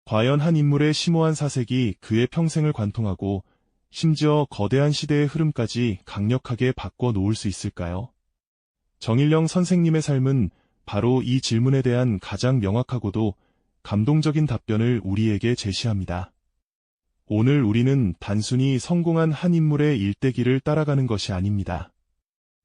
과연 한 인물의 심오한 사색이 그의 평생을 관통하고 심지어 거대한 시대의 흐름까지 강력하게 바꿔 놓을 수 있을까요? 정일영 선생님의 삶은 바로 이 질문에 대한 가장 명확하고도 감동적인 답변을 우리에게 제시합니다. 오늘 우리는 단순히 성공한 한 인물의 일대기를 따라가는 것이 아닙니다.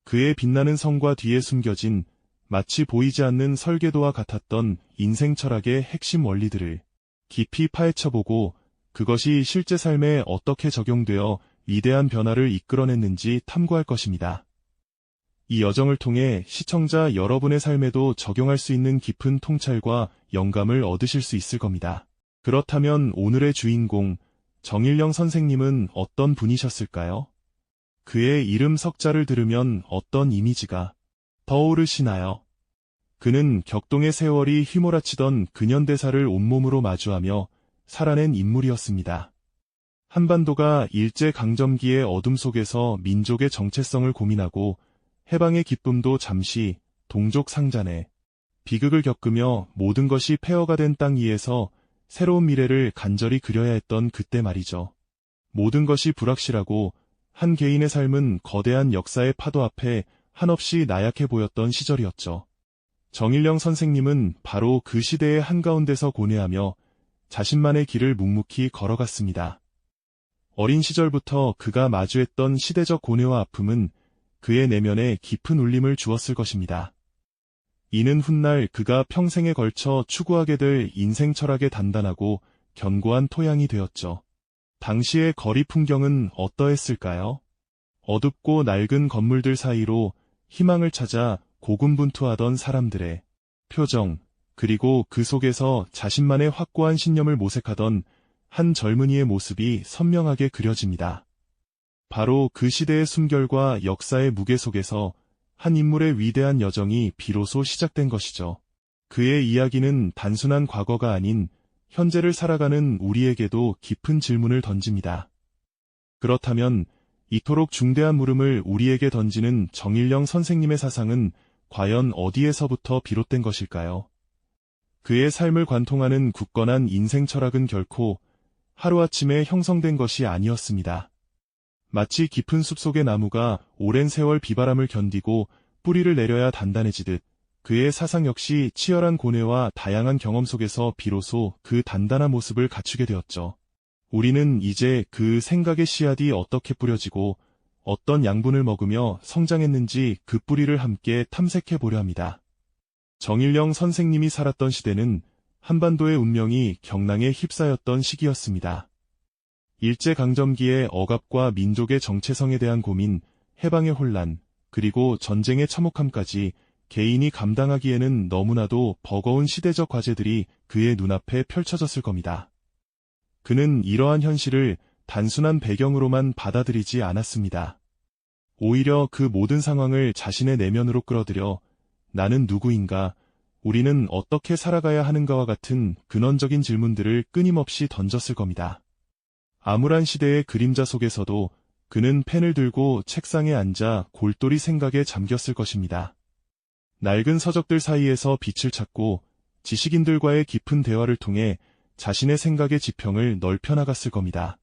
그의 빛나는 성과 뒤에 숨겨진 마치 보이지 않는 설계도와 같았던 인생 철학의 핵심 원리들을 깊이 파헤쳐보고 그것이 실제 삶에 어떻게 적용되어 위대한 변화를 이끌어냈는지 탐구할 것입니다. 이 여정을 통해 시청자 여러분의 삶에도 적용할 수 있는 깊은 통찰과 영감을 얻으실 수 있을 겁니다. 그렇다면 오늘의 주인공 정일영 선생님은 어떤 분이셨을까요? 그의 이름 석자를 들으면 어떤 이미지가 떠오르시나요? 그는 격동의 세월이 휘몰아치던 근현대사를 온몸으로 마주하며 살아낸 인물이었습니다. 한반도가 일제강점기의 어둠 속에서 민족의 정체성을 고민하고 해방의 기쁨도 잠시 동족 상잔에 비극을 겪으며 모든 것이 폐허가 된 땅 위에서 새로운 미래를 간절히 그려야 했던 그때 말이죠. 모든 것이 불확실하고 한 개인의 삶은 거대한 역사의 파도 앞에 한없이 나약해 보였던 시절이었죠. 정일영 선생님은 바로 그 시대의 한가운데서 고뇌하며 자신만의 길을 묵묵히 걸어갔습니다. 어린 시절부터 그가 마주했던 시대적 고뇌와 아픔은 그의 내면에 깊은 울림을 주었을 것입니다. 이는 훗날 그가 평생에 걸쳐 추구하게 될 인생 철학의 단단하고 견고한 토양이 되었죠. 당시의 거리 풍경은 어떠했을까요? 어둡고 낡은 건물들 사이로 희망을 찾아 고군분투하던 사람들의 표정, 그리고 그 속에서 자신만의 확고한 신념을 모색하던 한 젊은이의 모습이 선명하게 그려집니다. 바로 그 시대의 숨결과 역사의 무게 속에서 한 인물의 위대한 여정이 비로소 시작된 것이죠. 그의 이야기는 단순한 과거가 아닌 현재를 살아가는 우리에게도 깊은 질문을 던집니다. 그렇다면 이토록 중대한 물음을 우리에게 던지는 정일영 선생님의 사상은 과연 어디에서부터 비롯된 것일까요? 그의 삶을 관통하는 굳건한 인생 철학은 결코 하루아침에 형성된 것이 아니었습니다. 마치 깊은 숲속의 나무가 오랜 세월 비바람을 견디고 뿌리를 내려야 단단해지듯 그의 사상 역시 치열한 고뇌와 다양한 경험 속에서 비로소 그 단단한 모습을 갖추게 되었죠. 우리는 이제 그 생각의 씨앗이 어떻게 뿌려지고 어떤 양분을 먹으며 성장했는지 그 뿌리를 함께 탐색해 보려 합니다. 정일영 선생님이 살았던 시대는 한반도의 운명이 경랑에 휩싸였던 시기였습니다. 일제강점기의 억압과 민족의 정체성에 대한 고민, 해방의 혼란, 그리고 전쟁의 참혹함까지 개인이 감당하기에는 너무나도 버거운 시대적 과제들이 그의 눈앞에 펼쳐졌을 겁니다. 그는 이러한 현실을 단순한 배경으로만 받아들이지 않았습니다. 오히려 그 모든 상황을 자신의 내면으로 끌어들여 나는 누구인가, 우리는 어떻게 살아가야 하는가와 같은 근원적인 질문들을 끊임없이 던졌을 겁니다. 암울한 시대의 그림자 속에서도 그는 펜을 들고 책상에 앉아 골똘히 생각에 잠겼을 것입니다. 낡은 서적들 사이에서 빛을 찾고 지식인들과의 깊은 대화를 통해 자신의 생각의 지평을 넓혀나갔을 겁니다.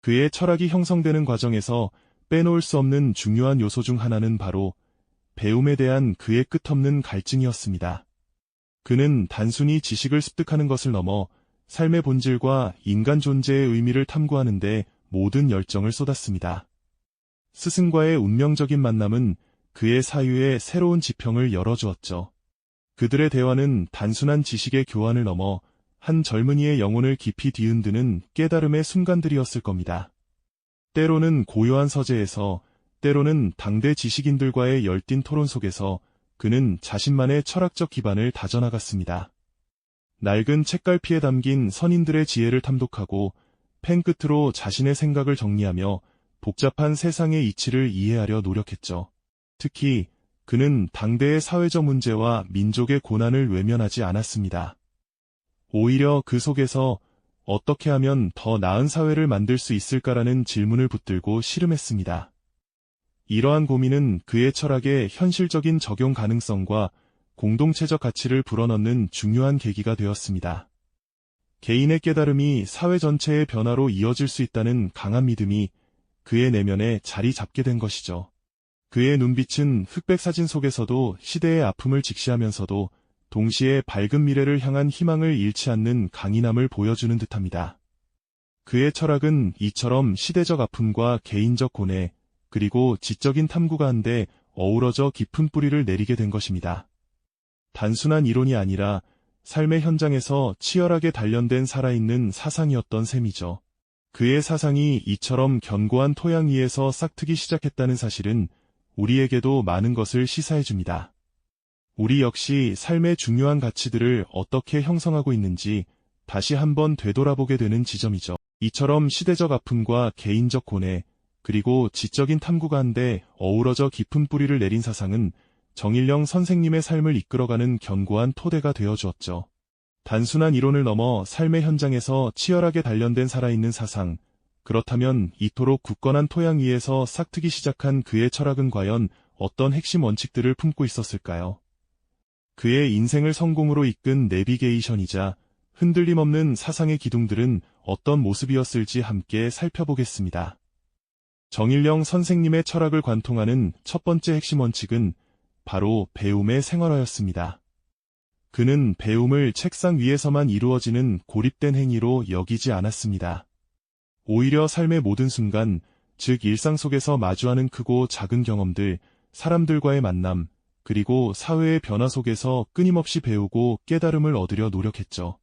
그의 철학이 형성되는 과정에서 빼놓을 수 없는 중요한 요소 중 하나는 바로 배움에 대한 그의 끝없는 갈증이었습니다. 그는 단순히 지식을 습득하는 것을 넘어 삶의 본질과 인간 존재의 의미를 탐구하는 데 모든 열정을 쏟았습니다. 스승과의 운명적인 만남은 그의 사유에 새로운 지평을 열어주었죠. 그들의 대화는 단순한 지식의 교환을 넘어 한 젊은이의 영혼을 깊이 뒤흔드는 깨달음의 순간들이었을 겁니다. 때로는 고요한 서재에서, 때로는 당대 지식인들과의 열띤 토론 속에서 그는 자신만의 철학적 기반을 다져나갔습니다. 낡은 책갈피에 담긴 선인들의 지혜를 탐독하고 펜 끝으로 자신의 생각을 정리하며 복잡한 세상의 이치를 이해하려 노력했죠. 특히 그는 당대의 사회적 문제와 민족의 고난을 외면하지 않았습니다. 오히려 그 속에서 어떻게 하면 더 나은 사회를 만들 수 있을까라는 질문을 붙들고 씨름했습니다. 이러한 고민은 그의 철학의 현실적인 적용 가능성과 공동체적 가치를 불어넣는 중요한 계기가 되었습니다. 개인의 깨달음이 사회 전체의 변화로 이어질 수 있다는 강한 믿음이 그의 내면에 자리 잡게 된 것이죠. 그의 눈빛은 흑백 사진 속에서도 시대의 아픔을 직시하면서도 동시에 밝은 미래를 향한 희망을 잃지 않는 강인함을 보여주는 듯합니다. 그의 철학은 이처럼 시대적 아픔과 개인적 고뇌, 그리고 지적인 탐구가 한데 어우러져 깊은 뿌리를 내리게 된 것입니다. 단순한 이론이 아니라 삶의 현장에서 치열하게 단련된 살아있는 사상이었던 셈이죠. 그의 사상이 이처럼 견고한 토양 위에서 싹트기 시작했다는 사실은 우리에게도 많은 것을 시사해줍니다. 우리 역시 삶의 중요한 가치들을 어떻게 형성하고 있는지 다시 한번 되돌아보게 되는 지점이죠. 이처럼 시대적 아픔과 개인적 고뇌, 그리고 지적인 탐구가 한데 어우러져 깊은 뿌리를 내린 사상은 정일영 선생님의 삶을 이끌어가는 견고한 토대가 되어주었죠. 단순한 이론을 넘어 삶의 현장에서 치열하게 단련된 살아있는 사상, 그렇다면 이토록 굳건한 토양 위에서 싹트기 시작한 그의 철학은 과연 어떤 핵심 원칙들을 품고 있었을까요? 그의 인생을 성공으로 이끈 내비게이션이자 흔들림 없는 사상의 기둥들은 어떤 모습이었을지 함께 살펴보겠습니다. 정일영 선생님의 철학을 관통하는 첫 번째 핵심 원칙은 바로 배움의 생활화였습니다. 그는 배움을 책상 위에서만 이루어지는 고립된 행위로 여기지 않았습니다. 오히려 삶의 모든 순간, 즉 일상 속에서 마주하는 크고 작은 경험들, 사람들과의 만남, 그리고 사회의 변화 속에서 끊임없이 배우고 깨달음을 얻으려 노력했죠.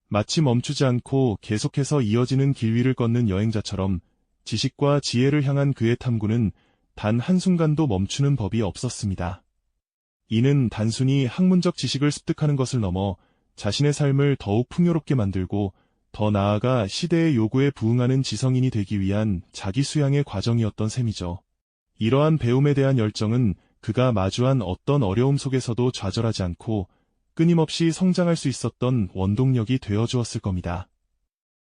마치 멈추지 않고 계속해서 이어지는 길 위를 걷는 여행자처럼 지식과 지혜를 향한 그의 탐구는 단 한순간도 멈추는 법이 없었습니다. 이는 단순히 학문적 지식을 습득하는 것을 넘어 자신의 삶을 더욱 풍요롭게 만들고 더 나아가 시대의 요구에 부응하는 지성인이 되기 위한 자기 수양의 과정이었던 셈이죠. 이러한 배움에 대한 열정은 그가 마주한 어떤 어려움 속에서도 좌절하지 않고 끊임없이 성장할 수 있었던 원동력이 되어주었을 겁니다.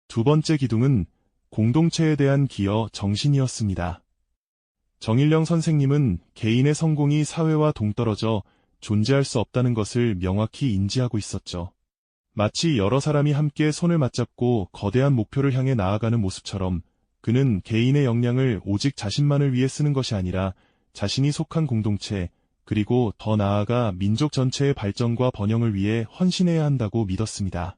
두 번째 기둥은 공동체에 대한 기여 정신이었습니다. 정일영 선생님은 개인의 성공이 사회와 동떨어져 존재할 수 없다는 것을 명확히 인지하고 있었죠. 마치 여러 사람이 함께 손을 맞잡고 거대한 목표를 향해 나아가는 모습처럼 그는 개인의 역량을 오직 자신만을 위해 쓰는 것이 아니라 자신이 속한 공동체, 그리고 더 나아가 민족 전체의 발전과 번영을 위해 헌신해야 한다고 믿었습니다.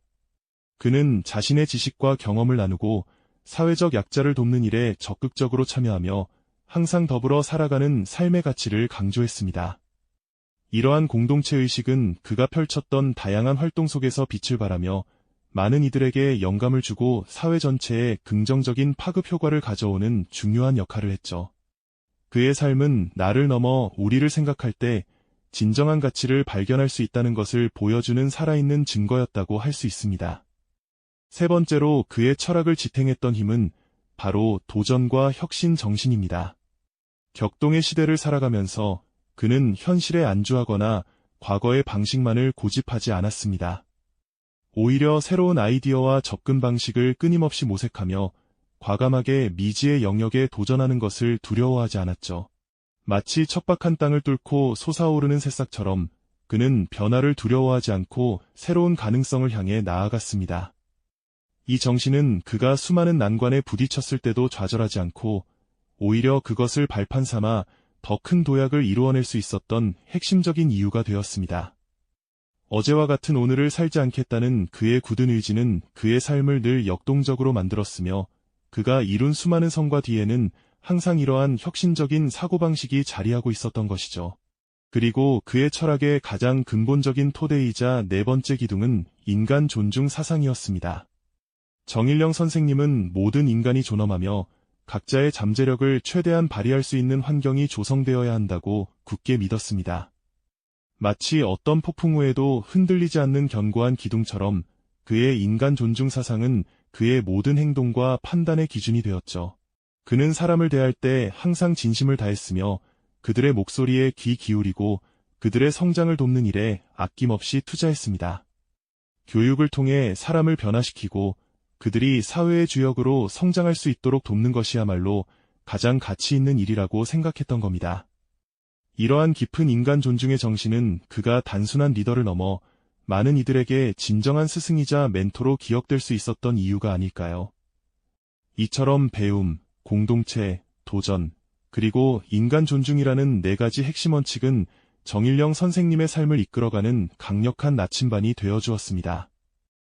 그는 자신의 지식과 경험을 나누고 사회적 약자를 돕는 일에 적극적으로 참여하며 항상 더불어 살아가는 삶의 가치를 강조했습니다. 이러한 공동체 의식은 그가 펼쳤던 다양한 활동 속에서 빛을 발하며 많은 이들에게 영감을 주고 사회 전체에 긍정적인 파급 효과를 가져오는 중요한 역할을 했죠. 그의 삶은 나를 넘어 우리를 생각할 때 진정한 가치를 발견할 수 있다는 것을 보여주는 살아있는 증거였다고 할 수 있습니다. 세 번째로 그의 철학을 지탱했던 힘은 바로 도전과 혁신 정신입니다. 격동의 시대를 살아가면서 그는 현실에 안주하거나 과거의 방식만을 고집하지 않았습니다. 오히려 새로운 아이디어와 접근 방식을 끊임없이 모색하며 과감하게 미지의 영역에 도전하는 것을 두려워하지 않았죠. 마치 척박한 땅을 뚫고 솟아오르는 새싹처럼 그는 변화를 두려워하지 않고 새로운 가능성을 향해 나아갔습니다. 이 정신은 그가 수많은 난관에 부딪혔을 때도 좌절하지 않고 오히려 그것을 발판 삼아 더 큰 도약을 이루어낼 수 있었던 핵심적인 이유가 되었습니다. 어제와 같은 오늘을 살지 않겠다는 그의 굳은 의지는 그의 삶을 늘 역동적으로 만들었으며 그가 이룬 수많은 성과 뒤에는 항상 이러한 혁신적인 사고방식이 자리하고 있었던 것이죠. 그리고 그의 철학의 가장 근본적인 토대이자 네 번째 기둥은 인간 존중 사상이었습니다. 정일영 선생님은 모든 인간이 존엄하며 각자의 잠재력을 최대한 발휘할 수 있는 환경이 조성되어야 한다고 굳게 믿었습니다. 마치 어떤 폭풍 후에도 흔들리지 않는 견고한 기둥처럼 그의 인간 존중 사상은 그의 모든 행동과 판단의 기준이 되었죠. 그는 사람을 대할 때 항상 진심을 다했으며 그들의 목소리에 귀 기울이고 그들의 성장을 돕는 일에 아낌없이 투자했습니다. 교육을 통해 사람을 변화시키고 그들이 사회의 주역으로 성장할 수 있도록 돕는 것이야말로 가장 가치 있는 일이라고 생각했던 겁니다. 이러한 깊은 인간 존중의 정신은 그가 단순한 리더를 넘어 많은 이들에게 진정한 스승이자 멘토로 기억될 수 있었던 이유가 아닐까요? 이처럼 배움, 공동체, 도전, 그리고 인간 존중이라는 네 가지 핵심 원칙은 정일영 선생님의 삶을 이끌어가는 강력한 나침반이 되어 주었습니다.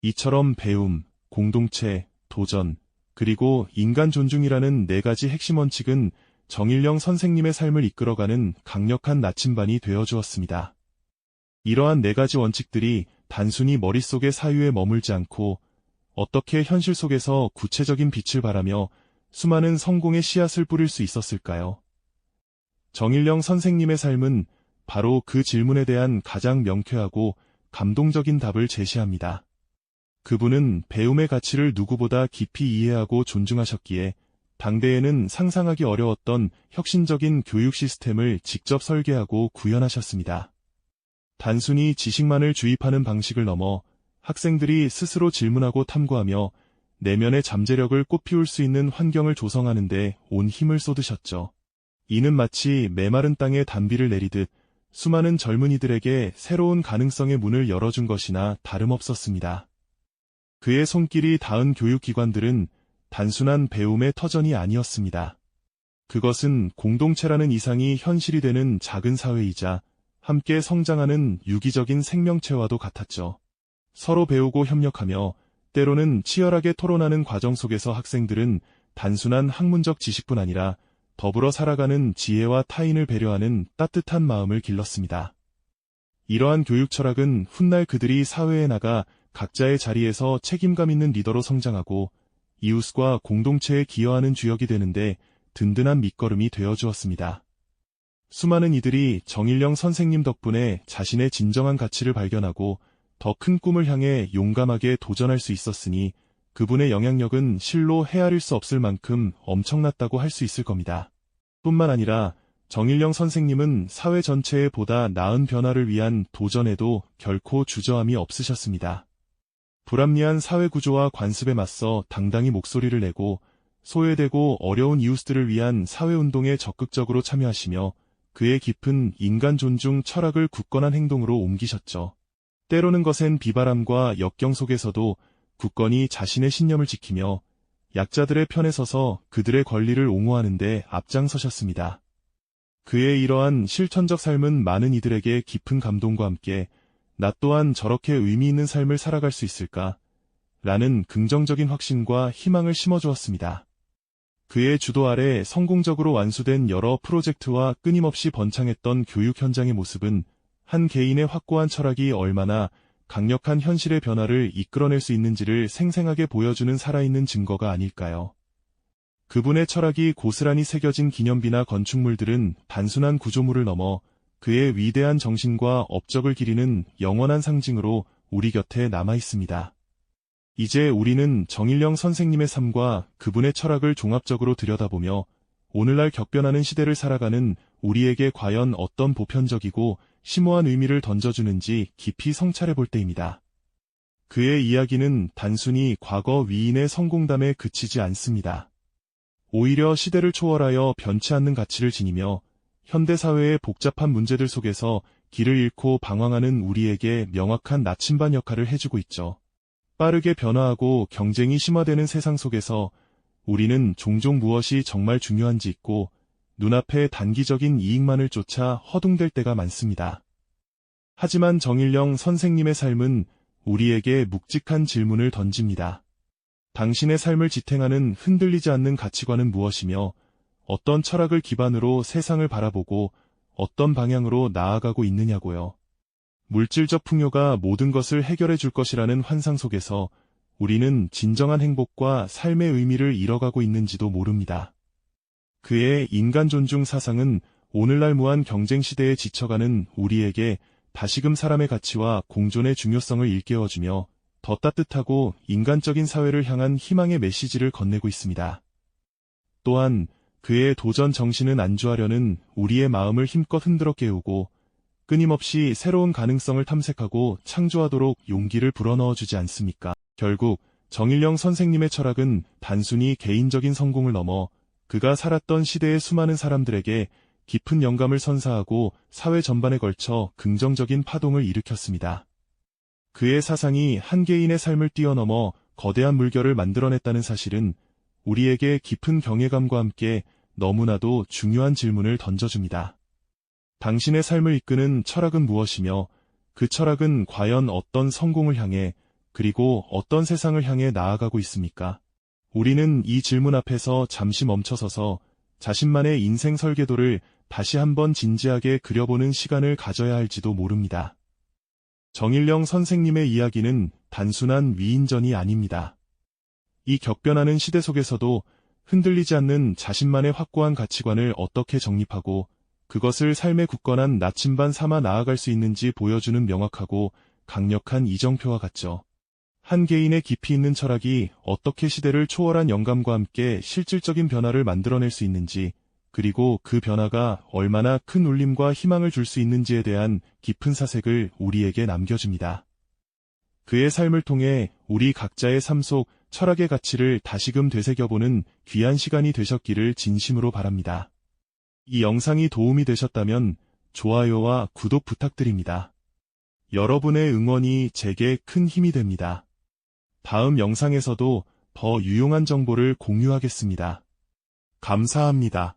이처럼 배움, 공동체, 도전, 그리고 인간 존중이라는 네 가지 핵심 원칙은 정일영 선생님의 삶을 이끌어가는 강력한 나침반이 되어 주었습니다. 이러한 네 가지 원칙들이 단순히 머릿속의 사유에 머물지 않고 어떻게 현실 속에서 구체적인 빛을 발하며 수많은 성공의 씨앗을 뿌릴 수 있었을까요? 정일영 선생님의 삶은 바로 그 질문에 대한 가장 명쾌하고 감동적인 답을 제시합니다. 그분은 배움의 가치를 누구보다 깊이 이해하고 존중하셨기에 당대에는 상상하기 어려웠던 혁신적인 교육 시스템을 직접 설계하고 구현하셨습니다. 단순히 지식만을 주입하는 방식을 넘어 학생들이 스스로 질문하고 탐구하며 내면의 잠재력을 꽃피울 수 있는 환경을 조성하는 데 온 힘을 쏟으셨죠. 이는 마치 메마른 땅에 단비를 내리듯 수많은 젊은이들에게 새로운 가능성의 문을 열어준 것이나 다름없었습니다. 그의 손길이 닿은 교육기관들은 단순한 배움의 터전이 아니었습니다. 그것은 공동체라는 이상이 현실이 되는 작은 사회이자 함께 성장하는 유기적인 생명체와도 같았죠. 서로 배우고 협력하며 때로는 치열하게 토론하는 과정 속에서 학생들은 단순한 학문적 지식뿐 아니라 더불어 살아가는 지혜와 타인을 배려하는 따뜻한 마음을 길렀습니다. 이러한 교육 철학은 훗날 그들이 사회에 나가 각자의 자리에서 책임감 있는 리더로 성장하고 이웃과 공동체에 기여하는 주역이 되는데 든든한 밑거름이 되어 주었습니다. 수많은 이들이 정일영 선생님 덕분에 자신의 진정한 가치를 발견하고 더 큰 꿈을 향해 용감하게 도전할 수 있었으니 그분의 영향력은 실로 헤아릴 수 없을 만큼 엄청났다고 할 수 있을 겁니다. 뿐만 아니라 정일영 선생님은 사회 전체에 보다 나은 변화를 위한 도전에도 결코 주저함이 없으셨습니다. 불합리한 사회 구조와 관습에 맞서 당당히 목소리를 내고 소외되고 어려운 이웃들을 위한 사회운동에 적극적으로 참여하시며 그의 깊은 인간 존중 철학을 굳건한 행동으로 옮기셨죠. 때로는 거센 비바람과 역경 속에서도 굳건히 자신의 신념을 지키며 약자들의 편에 서서 그들의 권리를 옹호하는 데 앞장서셨습니다. 그의 이러한 실천적 삶은 많은 이들에게 깊은 감동과 함께 나 또한 저렇게 의미 있는 삶을 살아갈 수 있을까? 라는 긍정적인 확신과 희망을 심어주었습니다. 그의 주도 아래 성공적으로 완수된 여러 프로젝트와 끊임없이 번창했던 교육 현장의 모습은 한 개인의 확고한 철학이 얼마나 강력한 현실의 변화를 이끌어낼 수 있는지를 생생하게 보여주는 살아있는 증거가 아닐까요? 그분의 철학이 고스란히 새겨진 기념비나 건축물들은 단순한 구조물을 넘어 그의 위대한 정신과 업적을 기리는 영원한 상징으로 우리 곁에 남아 있습니다. 이제 우리는 정일영 선생님의 삶과 그분의 철학을 종합적으로 들여다보며 오늘날 격변하는 시대를 살아가는 우리에게 과연 어떤 보편적이고 심오한 의미를 던져주는지 깊이 성찰해 볼 때입니다. 그의 이야기는 단순히 과거 위인의 성공담에 그치지 않습니다. 오히려 시대를 초월하여 변치 않는 가치를 지니며 현대사회의 복잡한 문제들 속에서 길을 잃고 방황하는 우리에게 명확한 나침반 역할을 해주고 있죠. 빠르게 변화하고 경쟁이 심화되는 세상 속에서 우리는 종종 무엇이 정말 중요한지 잊고 눈앞의 단기적인 이익만을 쫓아 허둥댈 때가 많습니다. 하지만 정일영 선생님의 삶은 우리에게 묵직한 질문을 던집니다. 당신의 삶을 지탱하는 흔들리지 않는 가치관은 무엇이며 어떤 철학을 기반으로 세상을 바라보고 어떤 방향으로 나아가고 있느냐고요. 물질적 풍요가 모든 것을 해결해 줄 것이라는 환상 속에서 우리는 진정한 행복과 삶의 의미를 잃어가고 있는지도 모릅니다. 그의 인간 존중 사상은 오늘날 무한 경쟁 시대에 지쳐가는 우리에게 다시금 사람의 가치와 공존의 중요성을 일깨워주며 더 따뜻하고 인간적인 사회를 향한 희망의 메시지를 건네고 있습니다. 또한 그의 도전 정신은 안주하려는 우리의 마음을 힘껏 흔들어 깨우고 끊임없이 새로운 가능성을 탐색하고 창조하도록 용기를 불어넣어 주지 않습니까? 결국 정일영 선생님의 철학은 단순히 개인적인 성공을 넘어 그가 살았던 시대의 수많은 사람들에게 깊은 영감을 선사하고 사회 전반에 걸쳐 긍정적인 파동을 일으켰습니다. 그의 사상이 한 개인의 삶을 뛰어넘어 거대한 물결을 만들어냈다는 사실은 우리에게 깊은 경외감과 함께 너무나도 중요한 질문을 던져줍니다. 당신의 삶을 이끄는 철학은 무엇이며 그 철학은 과연 어떤 성공을 향해 그리고 어떤 세상을 향해 나아가고 있습니까? 우리는 이 질문 앞에서 잠시 멈춰서서 자신만의 인생 설계도를 다시 한번 진지하게 그려보는 시간을 가져야 할지도 모릅니다. 정일영 선생님의 이야기는 단순한 위인전이 아닙니다. 이 격변하는 시대 속에서도 흔들리지 않는 자신만의 확고한 가치관을 어떻게 정립하고 그것을 삶의 굳건한 나침반 삼아 나아갈 수 있는지 보여주는 명확하고 강력한 이정표와 같죠. 한 개인의 깊이 있는 철학이 어떻게 시대를 초월한 영감과 함께 실질적인 변화를 만들어낼 수 있는지, 그리고 그 변화가 얼마나 큰 울림과 희망을 줄 수 있는지에 대한 깊은 사색을 우리에게 남겨줍니다. 그의 삶을 통해 우리 각자의 삶 속 철학의 가치를 다시금 되새겨보는 귀한 시간이 되셨기를 진심으로 바랍니다. 이 영상이 도움이 되셨다면 좋아요와 구독 부탁드립니다. 여러분의 응원이 제게 큰 힘이 됩니다. 다음 영상에서도 더 유용한 정보를 공유하겠습니다. 감사합니다.